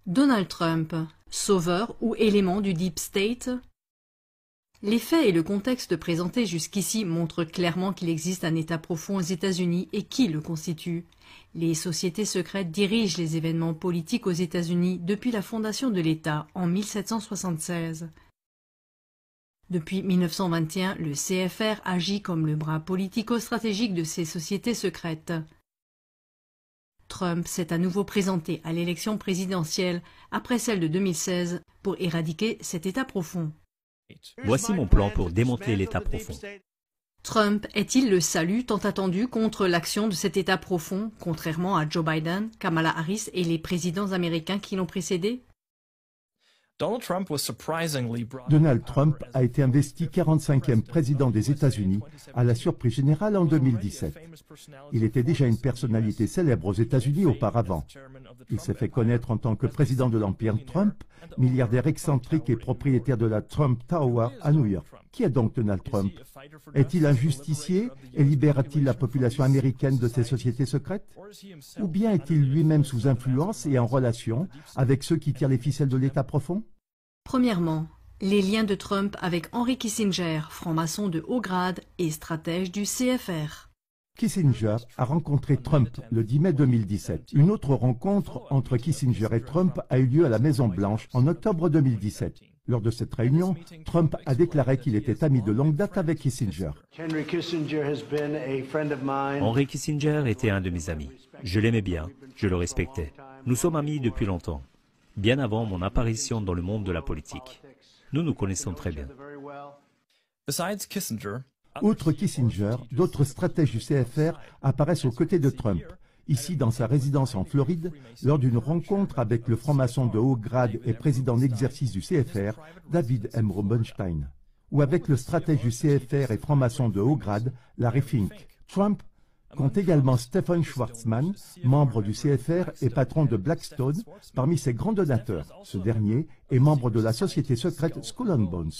Donald Trump, sauveur ou élément du Deep State? Les faits et le contexte présentés jusqu'ici montrent clairement qu'il existe un État profond aux États-Unis et qui le constitue. Les sociétés secrètes dirigent les événements politiques aux États-Unis depuis la fondation de l'État en 1776. Depuis 1921, le CFR agit comme le bras politico-stratégique de ces sociétés secrètes. Trump s'est à nouveau présenté à l'élection présidentielle après celle de 2016 pour éradiquer cet État profond. Voici mon plan pour démanteler l'État profond. Trump est-il le salut tant attendu contre l'action de cet État profond, contrairement à Joe Biden, Kamala Harris et les présidents américains qui l'ont précédé? Donald Trump a été investi 45e président des États-Unis à la surprise générale en 2017. Il était déjà une personnalité célèbre aux États-Unis auparavant. Il s'est fait connaître en tant que président de l'Empire Trump, milliardaire excentrique et propriétaire de la Trump Tower à New York. Qui est donc Donald Trump? Est-il un justicier et libère-t-il la population américaine de ses sociétés secrètes? Ou bien est-il lui-même sous influence et en relation avec ceux qui tirent les ficelles de l'État profond? Premièrement, les liens de Trump avec Henry Kissinger, franc-maçon de haut grade et stratège du CFR. Kissinger a rencontré Trump le 10 mai 2017. Une autre rencontre entre Kissinger et Trump a eu lieu à la Maison-Blanche en octobre 2017. Lors de cette réunion, Trump a déclaré qu'il était ami de longue date avec Kissinger. Henry Kissinger était un de mes amis. Je l'aimais bien, je le respectais. Nous sommes amis depuis longtemps, bien avant mon apparition dans le monde de la politique. Nous nous connaissons très bien. Outre Kissinger, d'autres stratèges du CFR apparaissent aux côtés de Trump. Ici, dans sa résidence en Floride, lors d'une rencontre avec le franc-maçon de haut grade et président en exercice du CFR, David M. Rubenstein, ou avec le stratège du CFR et franc-maçon de haut grade, Larry Fink. Trump compte également Stephen Schwarzman, membre du CFR et patron de Blackstone, parmi ses grands donateurs. Ce dernier est membre de la société secrète Skull and Bones.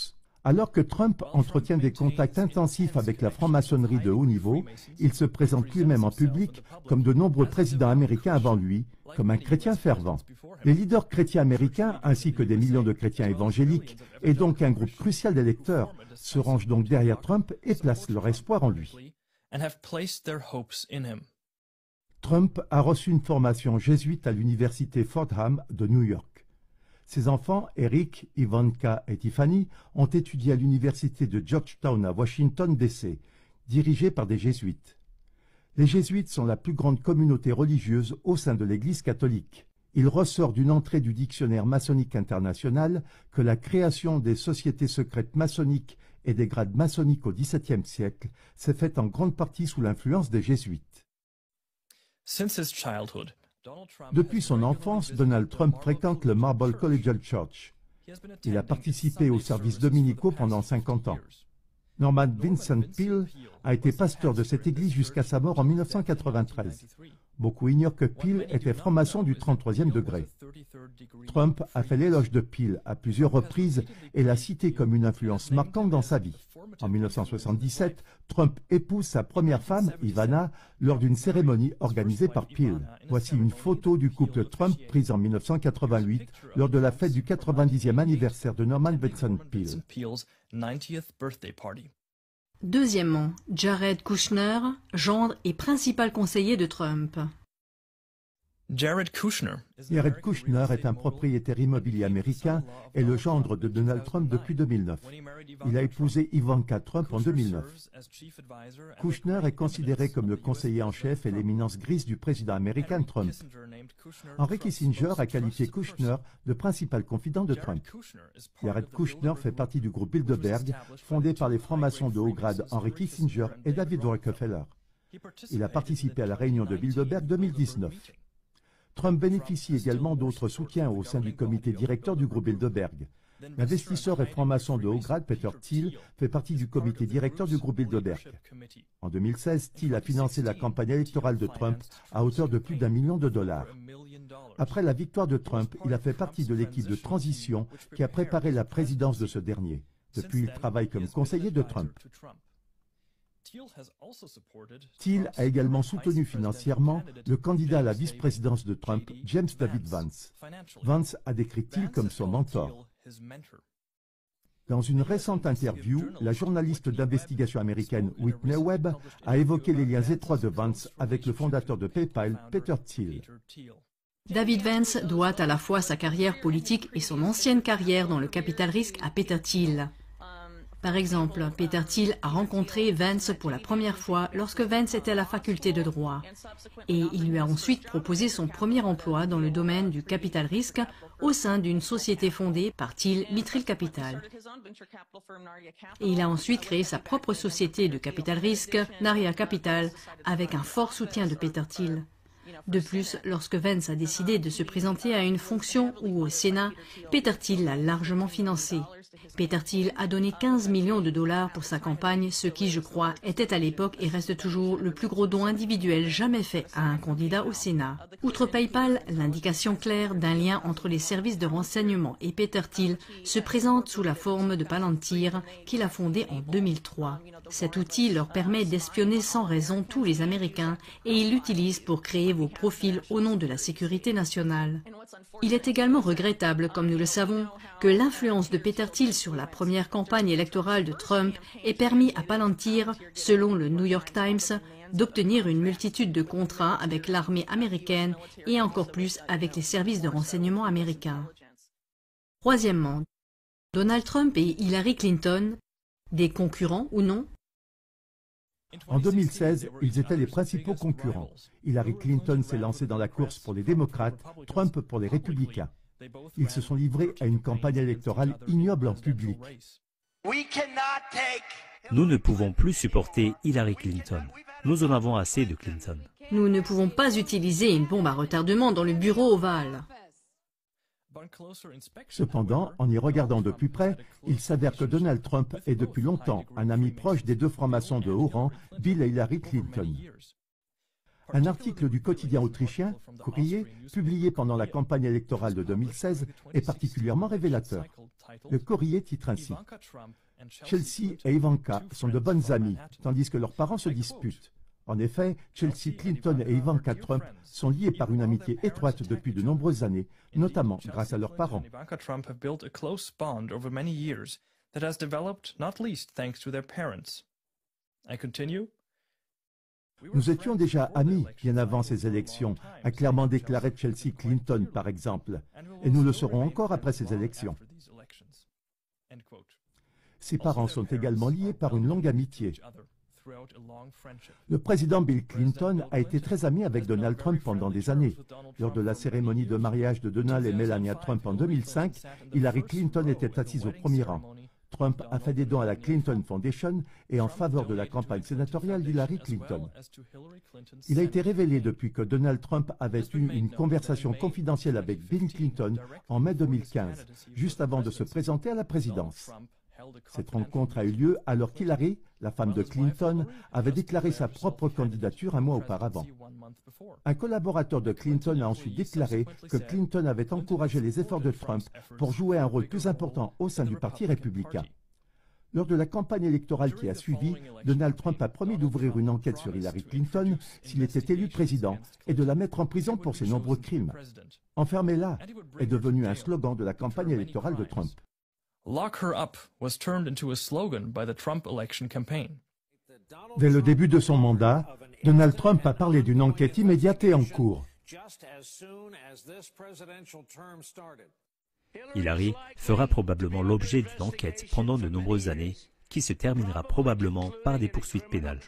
Alors que Trump entretient des contacts intensifs avec la franc-maçonnerie de haut niveau, il se présente lui-même en public, comme de nombreux présidents américains avant lui, comme un chrétien fervent. Les leaders chrétiens américains, ainsi que des millions de chrétiens évangéliques, et donc un groupe crucial d'électeurs, se rangent donc derrière Trump et placent leur espoir en lui. Trump a reçu une formation jésuite à l'université Fordham de New York. Ses enfants, Eric, Ivanka et Tiffany, ont étudié à l'université de Georgetown à Washington, D.C., dirigée par des jésuites. Les jésuites sont la plus grande communauté religieuse au sein de l'Église catholique. Il ressort d'une entrée du dictionnaire maçonnique international que la création des sociétés secrètes maçonniques et des grades maçonniques au XVIIe siècle s'est faite en grande partie sous l'influence des jésuites. Depuis son enfance, Donald Trump fréquente le Marble Collegiate Church. Il a participé aux services dominicaux pendant 50 ans. Norman Vincent Peale a été pasteur de cette église jusqu'à sa mort en 1993. Beaucoup ignorent que Peale était franc-maçon du 33e degré. Trump a fait l'éloge de Peale à plusieurs reprises et l'a cité comme une influence marquante dans sa vie. En 1977, Trump épouse sa première femme, Ivana, lors d'une cérémonie organisée par Peale. Voici une photo du couple Trump prise en 1988 lors de la fête du 90e anniversaire de Norman Vincent Peale. Deuxièmement, Jared Kushner, gendre et principal conseiller de Trump. Jared Kushner est un propriétaire immobilier américain et le gendre de Donald Trump depuis 2009. Il a épousé Ivanka Trump en 2009. Kushner est considéré comme le conseiller en chef et l'éminence grise du président américain Trump. Henry Kissinger a qualifié Kushner de principal confident de Trump. Jared Kushner fait partie du groupe Bilderberg, fondé par les francs-maçons de haut grade Henry Kissinger et David Rockefeller. Il a participé à la réunion de Bilderberg 2019. Trump bénéficie également d'autres soutiens au sein du comité directeur du groupe Bilderberg. L'investisseur et franc-maçon de haut grade Peter Thiel fait partie du comité directeur du groupe Bilderberg. En 2016, Thiel a financé la campagne électorale de Trump à hauteur de plus d'1 million de dollars. Après la victoire de Trump, il a fait partie de l'équipe de transition qui a préparé la présidence de ce dernier. Depuis, il travaille comme conseiller de Trump. Thiel a également soutenu financièrement le candidat à la vice-présidence de Trump, James David Vance. Vance a décrit Thiel comme son mentor. Dans une récente interview, la journaliste d'investigation américaine Whitney Webb a évoqué les liens étroits de Vance avec le fondateur de PayPal, Peter Thiel. David Vance doit à la fois sa carrière politique et son ancienne carrière dans le capital risque à Peter Thiel. Par exemple, Peter Thiel a rencontré Vance pour la première fois lorsque Vance était à la faculté de droit. Et il lui a ensuite proposé son premier emploi dans le domaine du capital risque au sein d'une société fondée par Thiel, Mithril Capital. Et il a ensuite créé sa propre société de capital risque, Narya Capital, avec un fort soutien de Peter Thiel. De plus, lorsque Vance a décidé de se présenter à une fonction ou au Sénat, Peter Thiel l'a largement financé. Peter Thiel a donné 15 millions de dollars pour sa campagne, ce qui, je crois, était à l'époque et reste toujours le plus gros don individuel jamais fait à un candidat au Sénat. Outre PayPal, l'indication claire d'un lien entre les services de renseignement et Peter Thiel se présente sous la forme de Palantir, qu'il a fondé en 2003. Cet outil leur permet d'espionner sans raison tous les Américains et il l'utilise pour créer vos profils au nom de la sécurité nationale. Il est également regrettable, comme nous le savons, que l'influence de Peter Thiel sur la première campagne électorale de Trump ait permis à Palantir, selon le New York Times, d'obtenir une multitude de contrats avec l'armée américaine et encore plus avec les services de renseignement américains. Troisièmement, Donald Trump et Hillary Clinton, des concurrents ou non? En 2016, ils étaient les principaux concurrents. Hillary Clinton s'est lancée dans la course pour les démocrates, Trump pour les républicains. Ils se sont livrés à une campagne électorale ignoble en public. Nous ne pouvons plus supporter Hillary Clinton. Nous en avons assez de Clinton. Nous ne pouvons pas utiliser une bombe à retardement dans le bureau ovale. Cependant, en y regardant de plus près, il s'avère que Donald Trump est depuis longtemps un ami proche des deux francs-maçons de haut rang, Bill et Hillary Clinton. Un article du quotidien autrichien, Kurier, publié pendant la campagne électorale de 2016, est particulièrement révélateur. Le Kurier titre ainsi « Chelsea et Ivanka sont de bonnes amies, tandis que leurs parents se disputent. En effet, Chelsea Clinton et Ivanka Trump sont liés par une amitié étroite depuis de nombreuses années, notamment grâce à leurs parents. Nous étions déjà amis bien avant ces élections, a clairement déclaré Chelsea Clinton par exemple, et nous le serons encore après ces élections. Ses parents sont également liés par une longue amitié. Le président Bill Clinton a été très ami avec Donald Trump pendant des années. Lors de la cérémonie de mariage de Donald et Melania Trump en 2005, Hillary Clinton était assise au premier rang. Trump a fait des dons à la Clinton Foundation et en faveur de la campagne sénatoriale d'Hillary Clinton. Il a été révélé depuis que Donald Trump avait eu une conversation confidentielle avec Bill Clinton en mai 2015, juste avant de se présenter à la présidence. Cette rencontre a eu lieu alors qu'Hillary, la femme de Clinton, avait déclaré sa propre candidature un mois auparavant. Un collaborateur de Clinton a ensuite déclaré que Clinton avait encouragé les efforts de Trump pour jouer un rôle plus important au sein du Parti républicain. Lors de la campagne électorale qui a suivi, Donald Trump a promis d'ouvrir une enquête sur Hillary Clinton s'il était élu président et de la mettre en prison pour ses nombreux crimes. « Enfermez-la » est devenu un slogan de la campagne électorale de Trump. Lock her up was turned into a slogan by the Trump election campaign. Dès le début de son mandat, Donald Trump a parlé d'une enquête immédiate et en cours. Hillary fera probablement l'objet d'une enquête pendant de nombreuses années qui se terminera probablement par des poursuites pénales.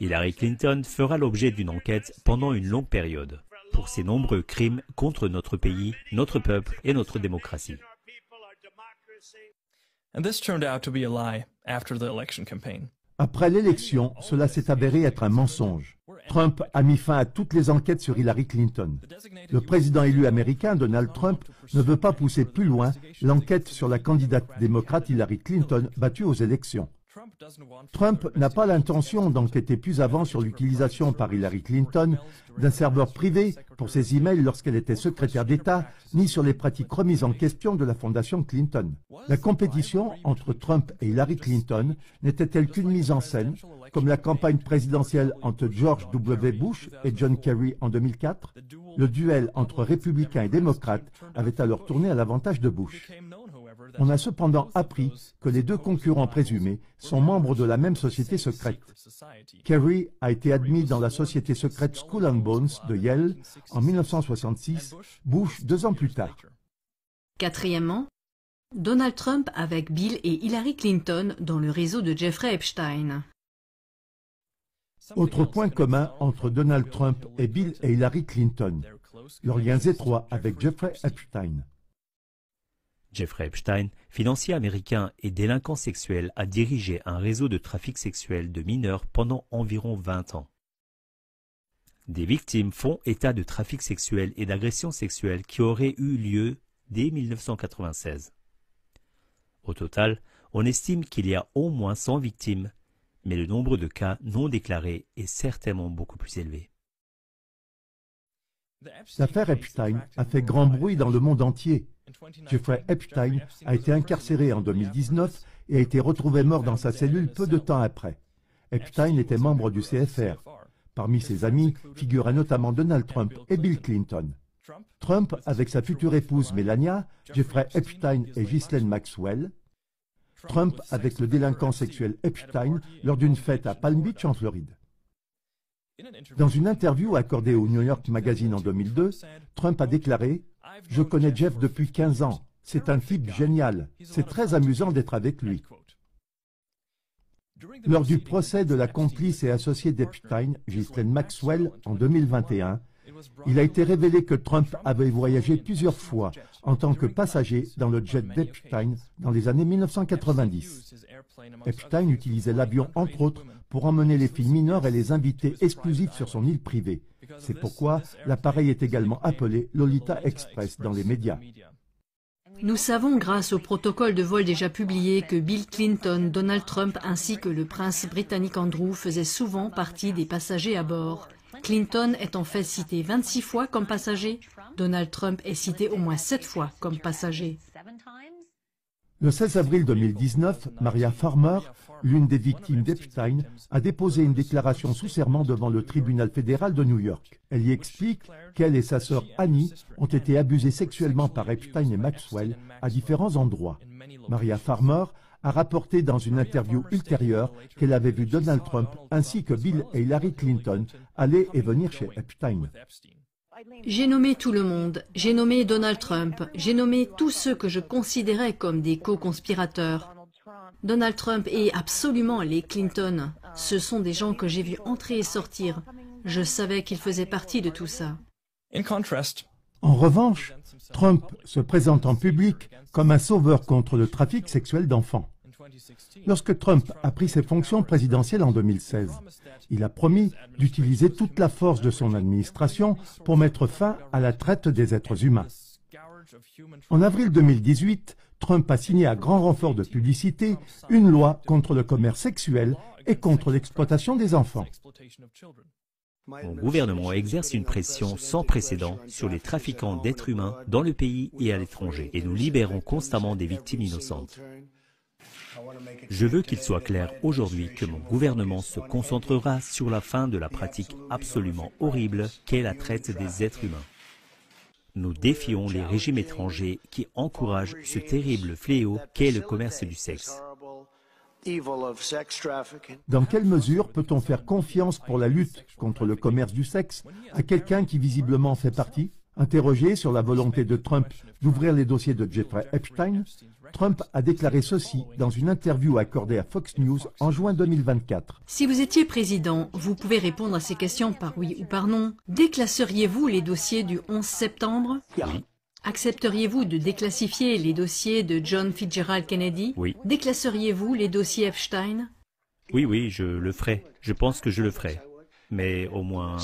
Hillary Clinton fera l'objet d'une enquête pendant une longue période pour ses nombreux crimes contre notre pays, notre peuple et notre démocratie. And this turned out to be a lie after the election campaign. Après l'élection, cela s'est avéré être un mensonge. Trump a mis fin à toutes les enquêtes sur Hillary Clinton. Le président élu américain, Donald Trump, ne veut pas pousser plus loin l'enquête sur la candidate démocrate Hillary Clinton battue aux élections. Trump n'a pas l'intention d'enquêter plus avant sur l'utilisation par Hillary Clinton d'un serveur privé pour ses emails lorsqu'elle était secrétaire d'État, ni sur les pratiques remises en question de la fondation Clinton. La compétition entre Trump et Hillary Clinton n'était-elle qu'une mise en scène, comme la campagne présidentielle entre George W. Bush et John Kerry en 2004? Le duel entre républicains et démocrates avait alors tourné à l'avantage de Bush. On a cependant appris que les deux concurrents présumés sont membres de la même société secrète. Kerry a été admis dans la société secrète Skull and Bones de Yale en 1966, Bush 2 ans plus tard. Quatrièmement, Donald Trump avec Bill et Hillary Clinton dans le réseau de Jeffrey Epstein. Autre point commun entre Donald Trump et Bill et Hillary Clinton, leurs liens étroits avec Jeffrey Epstein. Jeffrey Epstein, financier américain et délinquant sexuel, a dirigé un réseau de trafic sexuel de mineurs pendant environ 20 ans. Des victimes font état de trafic sexuel et d'agressions sexuelles qui auraient eu lieu dès 1996. Au total, on estime qu'il y a au moins 100 victimes, mais le nombre de cas non déclarés est certainement beaucoup plus élevé. L'affaire Epstein a fait grand bruit dans le monde entier. Jeffrey Epstein a été incarcéré en 2019 et a été retrouvé mort dans sa cellule peu de temps après. Epstein était membre du CFR. Parmi ses amis figuraient notamment Donald Trump et Bill Clinton. Trump avec sa future épouse Melania, Jeffrey Epstein et Ghislaine Maxwell. Trump avec le délinquant sexuel Epstein lors d'une fête à Palm Beach en Floride. Dans une interview accordée au New York Magazine en 2002, Trump a déclaré « Je connais Jeff depuis 15 ans. C'est un type génial. C'est très amusant d'être avec lui. » Lors du procès de la complice et associée d'Epstein, Ghislaine Maxwell, en 2021, il a été révélé que Trump avait voyagé plusieurs fois en tant que passager dans le jet d'Epstein dans les années 1990. Epstein utilisait l'avion entre autres pour emmener les filles mineures et les invités exclusifs sur son île privée. C'est pourquoi l'appareil est également appelé Lolita Express dans les médias. Nous savons grâce au protocole de vol déjà publié que Bill Clinton, Donald Trump ainsi que le prince britannique Andrew faisaient souvent partie des passagers à bord. Clinton est en fait cité 26 fois comme passager, Donald Trump est cité au moins 7 fois comme passager. Le 16 avril 2019, Maria Farmer, l'une des victimes d'Epstein, a déposé une déclaration sous serment devant le tribunal fédéral de New York. Elle y explique qu'elle et sa sœur Annie ont été abusées sexuellement par Epstein et Maxwell à différents endroits. Maria Farmer a rapporté dans une interview ultérieure qu'elle avait vu Donald Trump ainsi que Bill et Hillary Clinton aller et venir chez Epstein. J'ai nommé tout le monde, j'ai nommé Donald Trump, j'ai nommé tous ceux que je considérais comme des co-conspirateurs. Donald Trump et absolument les Clinton, ce sont des gens que j'ai vus entrer et sortir. Je savais qu'ils faisaient partie de tout ça. En revanche, Trump se présente en public comme un sauveur contre le trafic sexuel d'enfants. Lorsque Trump a pris ses fonctions présidentielles en 2016, il a promis d'utiliser toute la force de son administration pour mettre fin à la traite des êtres humains. En avril 2018, Trump a signé à grand renfort de publicité une loi contre le commerce sexuel et contre l'exploitation des enfants. Mon gouvernement exerce une pression sans précédent sur les trafiquants d'êtres humains dans le pays et à l'étranger, et nous libérons constamment des victimes innocentes. Je veux qu'il soit clair aujourd'hui que mon gouvernement se concentrera sur la fin de la pratique absolument horrible qu'est la traite des êtres humains. Nous défions les régimes étrangers qui encouragent ce terrible fléau qu'est le commerce du sexe. Dans quelle mesure peut-on faire confiance pour la lutte contre le commerce du sexe à quelqu'un qui visiblement en fait partie? Interrogé sur la volonté de Trump d'ouvrir les dossiers de Jeffrey Epstein, Trump a déclaré ceci dans une interview accordée à Fox News en juin 2024. Si vous étiez président, vous pouvez répondre à ces questions par oui ou par non. Déclasseriez-vous les dossiers du 11 septembre? Oui. Accepteriez-vous de déclassifier les dossiers de John Fitzgerald Kennedy? Oui. Déclasseriez-vous les dossiers Epstein? Oui, je le ferai. Je pense que je le ferai. Mais au moins...